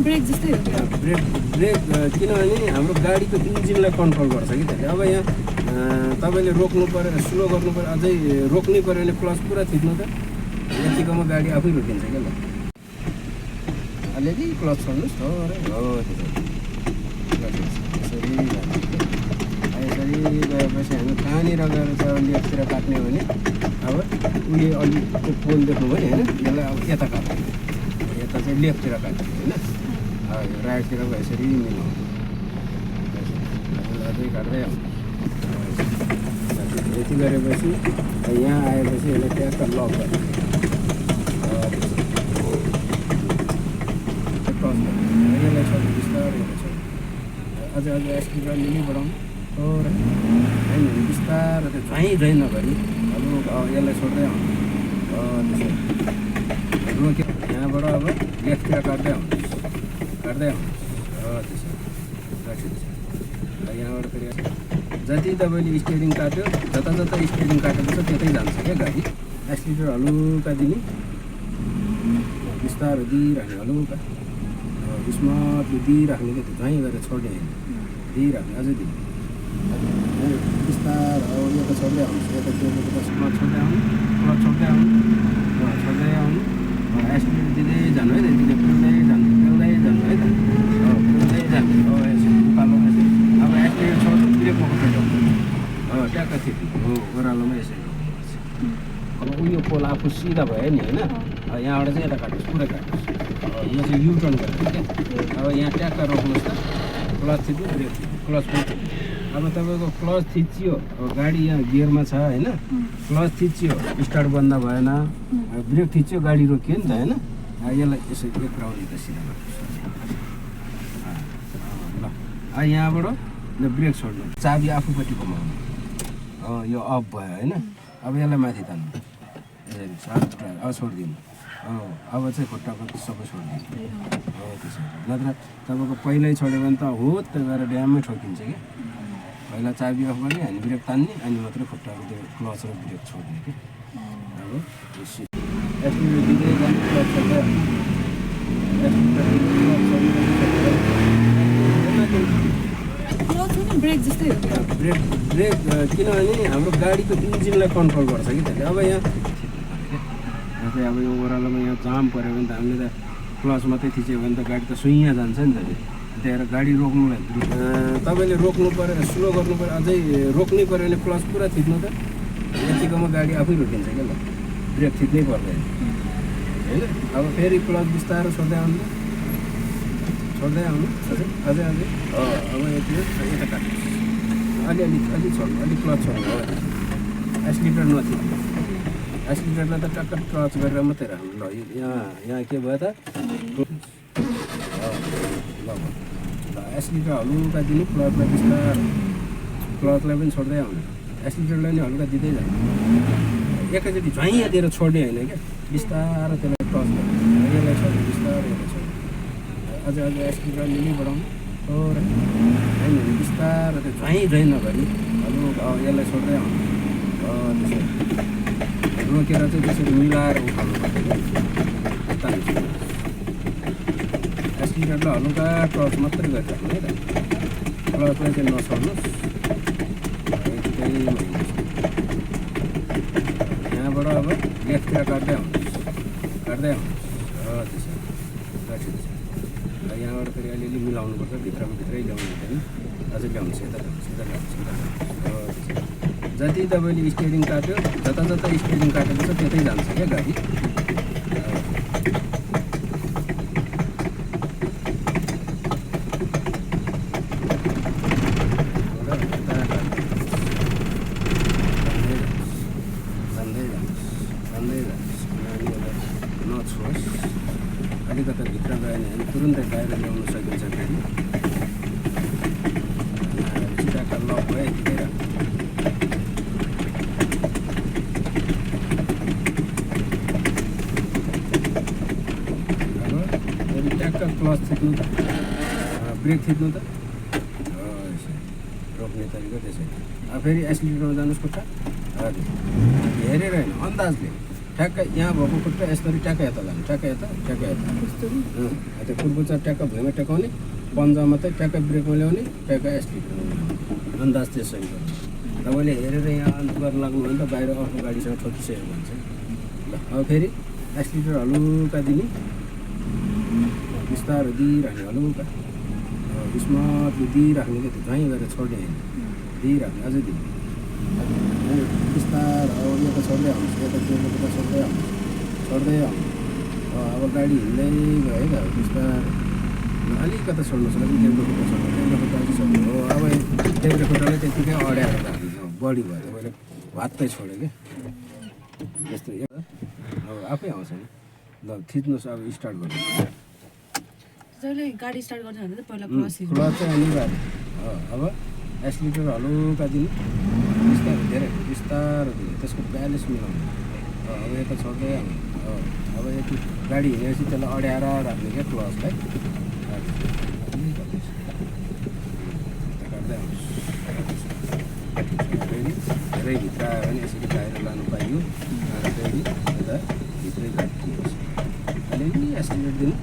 Brake जस्तै हो क्या? ब्रेक किनभने हाम्रो गाडीको इन्जिनलाई कन्ट्रोल गर्छ कि त्यसले। अब यहाँ तपाईँले रोक्नु पऱ्यो, स्लो गर्नु पऱ्यो, अझै रोक्नै पऱ्यो भने क्लच पुरा थिच्नु त यतिकोमा गाडी आफै रोकिन्छ क्या। ल अलिअलि क्लच छोड्नुहोस् थोरै हो त्यसरी यसरी गएपछि हामी कहाँनिर गएर चाहिँ अब लेफ्टतिर काट्ने हो भने अब उयो अलिक पोल देख्नुभयो नि होइन, यसलाई अब यता काट्ने, यता चाहिँ लेफ्टतिर काट्ने होइन, राइटतिर यसरी मिलाउनु, अझै काट्दै आउनु। यति गरेपछि यहाँ आएपछि यसलाई ट्याक्क लक गर्ने, यसलाई छोड्नु बिस्तारै, यसलाई छोड्नु, अझै एक्सपिड अलिअलि बढाउनु थोरै होइन, बिस्तारो त्यो झैँ नगरी अब यसलाई छोड्दै आउनु। त्यसो रोक्यो यहाँबाट अब लेफ्टतिर काट्दै आउनुहोस्, त्यसो राखिदिन्छ। यहाँबाट फेरि जति तपाईँले स्टियरिङ काट्यो, जता स्टियरिङ काटेको छ त्यतै जान्छ क्या गाडी। एक्सिलेटर हलुका दिने, बिस्तारो दिइराख्ने, हलुका स्मार्टली दिइराख्ने क्या, त्यो झैँ गरेर छोड्ने होइन, दिइराख्ने, अझै दिने बिस्तारो। अब यो त छोड्दै आउनुहोस्, यता त्यो क्लच छोड्दै आउनु, क्लच छोड्दै आउनु, एक्सिलेटर दिँदै जानु है त, दिँदै पेल्दै जानु है त, पेल्दै जानु। यसो उकालो यसरी अब एक्सिलेटर छोड्नु, ब्रेकमा पक्रिनु, ट्याक्क थिच्नु हो, ओह्रालोमा यसरी गर्नुपर्छ। अब उयो पोल आफू सिधा भयो नि होइन, यहाँबाट चाहिँ यता काट्नुहोस्, पुरै काट्नुहोस्, यो चाहिँ युटर्न गर्नु क्या। अब यहाँ ट्याक्क रोक्नुहोस् त, क्लच थिच्नु, ब्रेक थिच्नु, क्लच पनि थिच्नु। अब तपाईँको क्लच थिचियो, अब गाडी यहाँ गियरमा छ होइन, क्लच थिचियो, स्टार्ट बन्द भएन, ब्रेक थिच्यो, गाडी रोकियो नि त होइन। यसलाई यसो एक राउन्ड त सिधा गर्नुहोस्। ल यहाँबाट ब्रेक छोड्नु, चाबी आफूपट्टि घुमाउनु, यो अफ भयो होइन। अब यसलाई माथि तान्नु, यसरी अब छोडिदिनु, अब चाहिँ खुट्टाको सबै छोडिदिनु, त्यसो नत्र तपाईँको पहिल्यै छोड्यो भने त हो त्यो गएर ड्याममै ठोकिन्छ कि। पहिला चाबी अफ गर्ने, हामी ब्रेक तान्ने, अनि मात्रै खुट्टाको त्यो क्लच र ब्रेक छोड्ने कि। अब एक्सिलेटर दिँदै जाने, क्लच छोड्दै ब्रेक जस्तै हो क्या? ब्रेक किनभने हाम्रो गाडीको इन्जिनलाई कन्ट्रोल गर्छ कि त्यसले। अब यहाँ चाहिँ अब यो ओह्रालोमा यहाँ जाम पऱ्यो भने त हामीले त क्लच मात्रै थिच्यो भने त गाडी त सुइँ जान्छ नि त, त्यही भएर गाडी रोक्नुलाई तपाईँले रोक्नु पऱ्यो, स्लो गर्नु पऱ्यो, अझै रोक्नै पऱ्यो भने क्लच पुरा थिच्नु त यतिकोमा गाडी आफै रोकिन्छ क्या। ल ब्रेक थिच्नै पर्दैन होइन। अब फेरि क्लच बिस्तारो छोड्दै आउनु, अझै अब यति यता काट्नुहोस्, अलि छोड्नु, अलिक क्लच छोड्नु हो, एक्सिलेटर नथिच्नु, एक्सिलेटरलाई त टक्क क्लच गरेर मात्रै राख्नु। ल यहाँ के भयो त, ल एक्सिलेटर हलुका दिनु, क्लचलाई बिस्तारो, क्लचलाई पनि छोड्दै आउनु, एक्सिलेटरलाई नि हलुका दिँदै जानु, एकैचोटि झैँ दिएर छोड्ने होइन क्या, बिस्तारो त्यसलाई टच गर्नु, यसलाई छोड्नु, बिस्तारो यसलाई छोड्नु, अझै एक्सिलेटर अलिअलि बढाउनु थोरै होइन, बिस्तारो त्यो झैँ नगरी हलुका यसलाई छोड्दै आउनु। त्यसो रोकेर चाहिँ त्यसरी मिलाएर उठाउनु पर्छ क्या। एक्सिलेटरलाई हलुका टच मात्रै गरिराख्नु है त, क्लचलाई चाहिँ नछोड्नुहोस्। यहाँबाट अब लेफ्टतिर काट्दै आउनुहोस्, त्यसो राखिदिन्छ। यहाँबाट फेरि अलिअलि मिलाउनुपर्छ, भित्रै ल्याउनु हुँदैन, अझै ल्याउनुहोस्, यता ल्याउनुहोस्। जति तपाईँले स्टियरिङ काट्यो, जता स्टियरिङ काटेको छ त्यतै जान्छ क्या गाडी। नछोस्, अलिकति भित्र गएन भने तुरुन्तै बाहिर ल्याउनु सकिन्छ फेरि। सिधा लक भयो यतिखेर। क्लच थिच्नु त, ब्रेक थिच्नु त, रोक्ने तरिका त्यसरी। अब फेरि एक्सिलेटरमा जानुहोस् खुट्टा, हजुर हेरेर होइन, अन्दाजले ठ्याक्कै यहाँ भएको खुट्टा यसरी ट्याक्कै यता लाने ट्याक्कै यता कस्तो नि? त्यो कुर्कुचा ट्याक्क भुइँमा टेकाउने पन्जा मात्रै ट्याक्कै ब्रेकमा ल्याउने ट्याक्कै एक्सिलेटर अन्दाज त्यसरी गर्नु तपाईँले हेरेर यहाँ गरेर लाग्नु भने त बाहिर अर्को गाडीसँग ठोकिसक्यो भन्छ ल अब फेरि एक्सिलेटर हलुका दिने बिस्तारो दिइराख्ने हलुका स्मर्टली दिइराख्ने क्या त्यो झैँ गरेर छोड्ने होइन दिइराख्ने अझै दिने बिस्तार अब यता छोड्दै आउँछ यता छोड्दै आउँछ छोड्दै आउँछ अब गाडी हिँड्दै गयो क्या बिस्तार अलिकता छोड्नु सक्छ देब्रे खुट्टा छोड्नु देब्रे खुट्टा अझै छोड्नु हो अब देब्रे खुट्टालाई त्यत्तिकै अड्याएर राख्नु बडी भयो मैले भात्तै छोडेँ क्या यस्तो अब आफै आउँछ नि ल थिच्नुहोस् अब स्टार्ट गर्नु जहिले गाडी स्टार्ट गर्छ भने चाहिँ पहिला क्लच क्लच चाहिँ अनिवार्य अब एक्सिलेटर हलुका दिनु बिस्तारो धेरै बिस्तारो दिनु त्यसको ब्यालेन्स मिलाउनु अब यता छोड्दै आउनु अब यति गाडी हिँडेपछि त्यसलाई अड्याएर राख्ने क्या क्लचलाई गर्दै आउनु धेरै भित्र आयो भने यसरी बाहिर लानु पाइयो फेरि यता भित्रै राखिदिनुहोस् अलिअलि एक्सिलेटर दिनु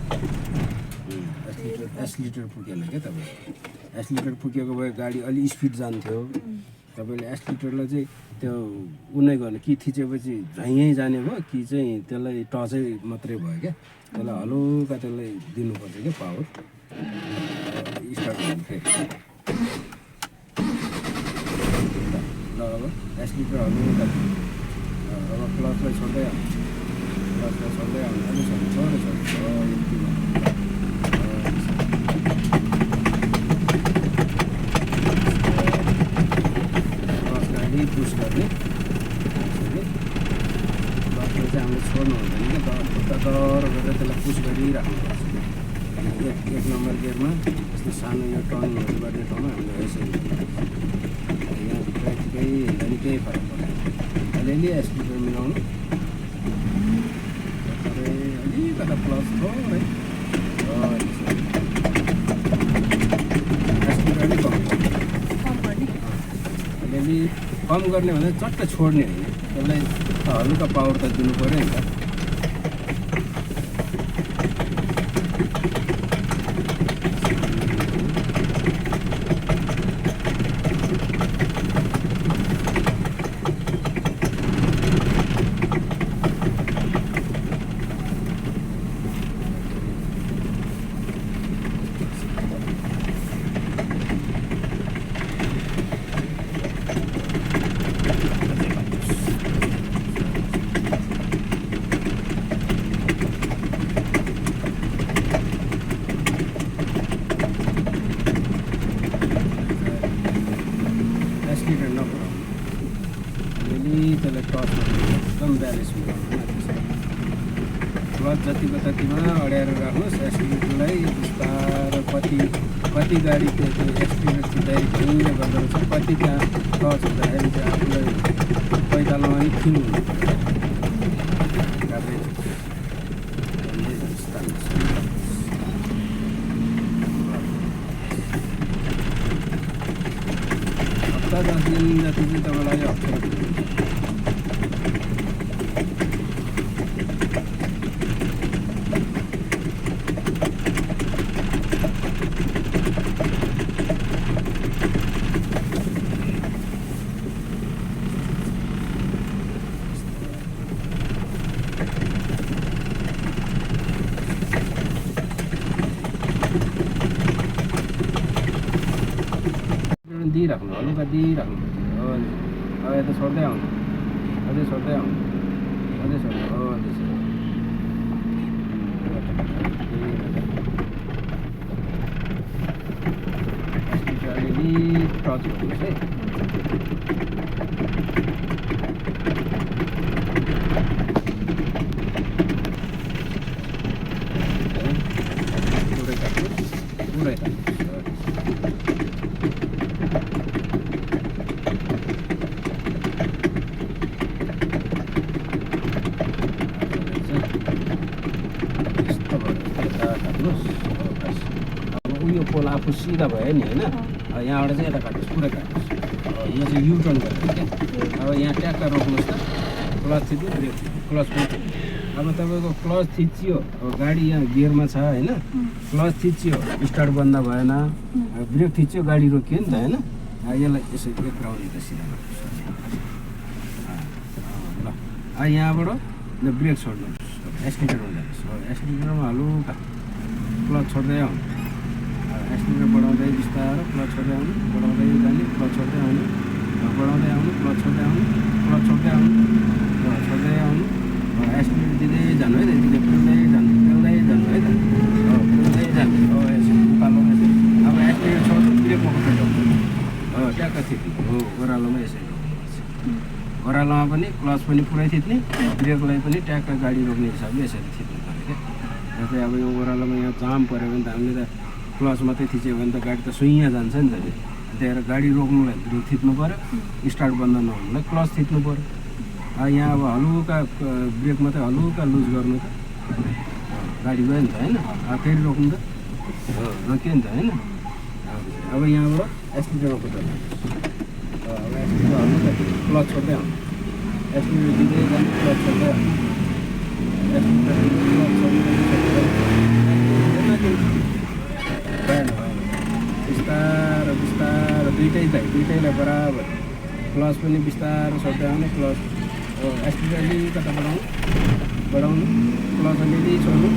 एक्सिलेटर पुगेन क्या तपाईँको एक्सिलेटर पुगेको भए गाडी अलि स्पिड जान्थ्यो तपाईँले एक्सिलेटरलाई चाहिँ त्यो उनै गर्नु कि थिचेपछि झैँ जाने भयो कि चाहिँ त्यसलाई टचै मात्रै भयो क्या त्यसलाई हलुका त्यसलाई दिनुपर्छ क्या पावर स्टार्ट गर्नु फेरि ल अब एक्सिलेटर हलुका अब क्लचलाई छोड्दै आउनु क्लचलाई छोड्दै आउनु अलिक छोड्दै यति पुस गर्ने बाटो चाहिँ हामीले छोड्नु हुँदैन क्या खुट्टा डर गरेर त्यसलाई पुस गरिराख्नुपर्छ एक नम्बर गियरमा यस्तो सानो यो टर्नहरू गर्ने ठाउँमा हामीले यसरी यहाँ भित्रकै हिँड्दा नि केही फरक पर्दैन अलिअलि एक्सिलेटर मिलाउनु अलिकता प्लस थोरै एक्सिलेटर अलिक अलिअलि कम गर्ने भने चट्ट छोड्ने होइन त्यसलाई हलुका पावर त दिनु पऱ्यो नि त एक्सिलेटर नपुऱ्याउनु अलिअलि त्यसलाई टच गर्नु एकदम ब्यालेन्स मिलाउनु क्लच जतिको ततिमा अड्याएर राख्नुहोस् एक्सिलेटरलाई बिस्तारो कति गाडी त्यो एक्सिलेटर छिट्टाइ घुइँयो गर्दो रहेछ कति त्यहाँ टच हुँदाखेरि चाहिँ आफूलाई पैतालोमा नि फिल हुनु हप्ता 10 दिन जति चाहिँ तपाईँलाई अप्ठ्यारो दिइराख्नु हलुका दिइराख्नु अब यता छोड्दै आउनु अझै छोड्दै आउनु अझै छोड्दै हो त्यसरी अलिअलि टच गर्नुहोस् है पुरै काट्नुहोस् पुरै काट्नुहोस् उयो पोल आफू सिधा भयो नि होइन यहाँबाट चाहिँ यता काट्नुहोस् पुरै काट्नुहोस् यो चाहिँ युटर्न गरेर क्या अब यहाँ ट्याक्क रोक्नुहोस् त क्लच थिच्नु ब्रेक थिच्नु क्लच पनि थिच्नु अब तपाईँको क्लच थिचियो अब गाडी यहाँ गियरमा छ होइन क्लच थिचियो स्टार्ट बन्द भएन ब्रेक थिच्यो गाडी रोकियो नि त होइन यसलाई यसो एक राउन्ड त सिधा ल यहाँबाट ब्रेक छोड्नुहोस् एक्सिलेटरमा जानुहोस् एक्सिलेटरमा हलुका क्लच छोड्दै आउनु एक्सिलेटर बढाउँदै बिस्तारो क्लच छोड्दै आउनु बढाउँदै जाने क्लच छोड्दै आउनु बढाउँदै आउनु क्लच छोड्दै आउनु क्लच छोड्दै आउनु छोड्दै आउनु एक्सिलेटर दिँदै जानु है त यतिले पेल्दै जानु है त पेल्दै जानु यसो उकालो यसो अब एक्सिलेटर छोड्नु ब्रेकमा पक्रेर ट्याक्क थिच्नु हो ओह्रालोमा यसरी रोक्नुपर्छ ओह्रालोमा पनि क्लच पनि पुरै थिच्ने ब्रेकलाई पनि ट्याक्क गाडी रोक्ने हिसाबले यसरी थिच्नु पऱ्यो क्या जस्तै अब यो ओह्रालोमा यहाँ जाम पऱ्यो भने त हामीले त क्लच मात्रै थिच्यो भने त गाडी त सुइँ जान्छ नि त त्यही भएर गाडी रोक्नुलाई ब्रेक थिच्नु पऱ्यो स्टार्ट बन्द नहुनुलाई क्लच थिच्नु पऱ्यो यहाँ अब हलुका ब्रेक मात्रै हलुका लुज गर्नु त गाडी गयो नि त होइन फेरि रोक्नु त रोक्यो नि त होइन अब यहाँबाट एक्सिलेटरमा कुदाउनु अब एक्सिलेटर हल्का क्लच छोड्दै आउनु एक्सिलेटर दिँदै जानु क्लच छोड्दै आउनु एक्सिलेटर क्लच भएन बिस्तारो बिस्तारो दुइटैलाई बराबर क्लच पनि बिस्तारो छोड्दै आउनु क्लच एक्सिलेटर अलिकता बढाउनु क्लच अलिअलि छोड्नु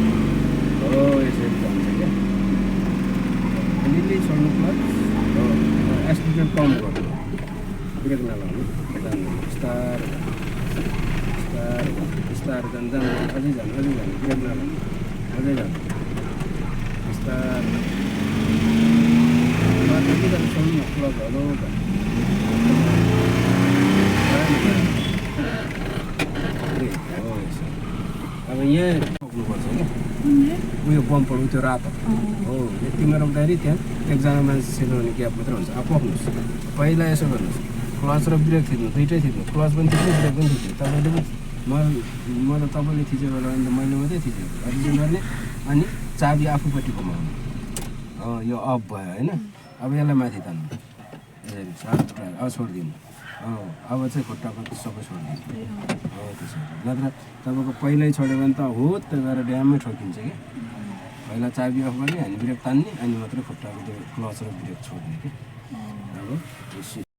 हो यसरी जान्छ क्या अलिअलि छोड्नु क्लच एक्सिलेटर कम गर्नु ब्रेक नलाउनु जानु बिस्तारो जानु अझै जानु ब्रेक नलाउनु अझै जानु बिस्तारो छोड्नु क्लच हलुका अब यहाँ रोक्नुपर्छ क्या उयो बम्पर त्यो रातो हो यतिमा रोक्दाखेरि त्यहाँ एकजना मान्छे छिर्नु ग्याप मात्रै हुन्छ अब पक्नुहोस् पहिला यसो गर्नुहोस् क्लच र ब्रेक थिच्नु दुइटै थिच्नु क्लच पनि थिच्नु ब्रेक पनि थिच्नु तपाईँले पनि म त तपाईँले थिचेको बेला अन्त मैले मात्रै थिचेको अझै गर्ने अनि चाबी आफूपट्टि घुमाउनु यो अफ भयो होइन अब यसलाई माथि तान्नु यसरी अब छोडिदिनु अब चाहिँ खुट्टाको सबै छोडिदिनु हो त्यसरी नत्र तपाईँको पहिल्यै छोड्यो भने त हो त्यो गएर ड्याममै ठोकिन्छ कि पहिला चाबी अफ गर्ने अनि ब्रेक तान्ने अनि मात्रै खुट्टाको त्यो क्लच र ब्रेक छोड्ने कि अब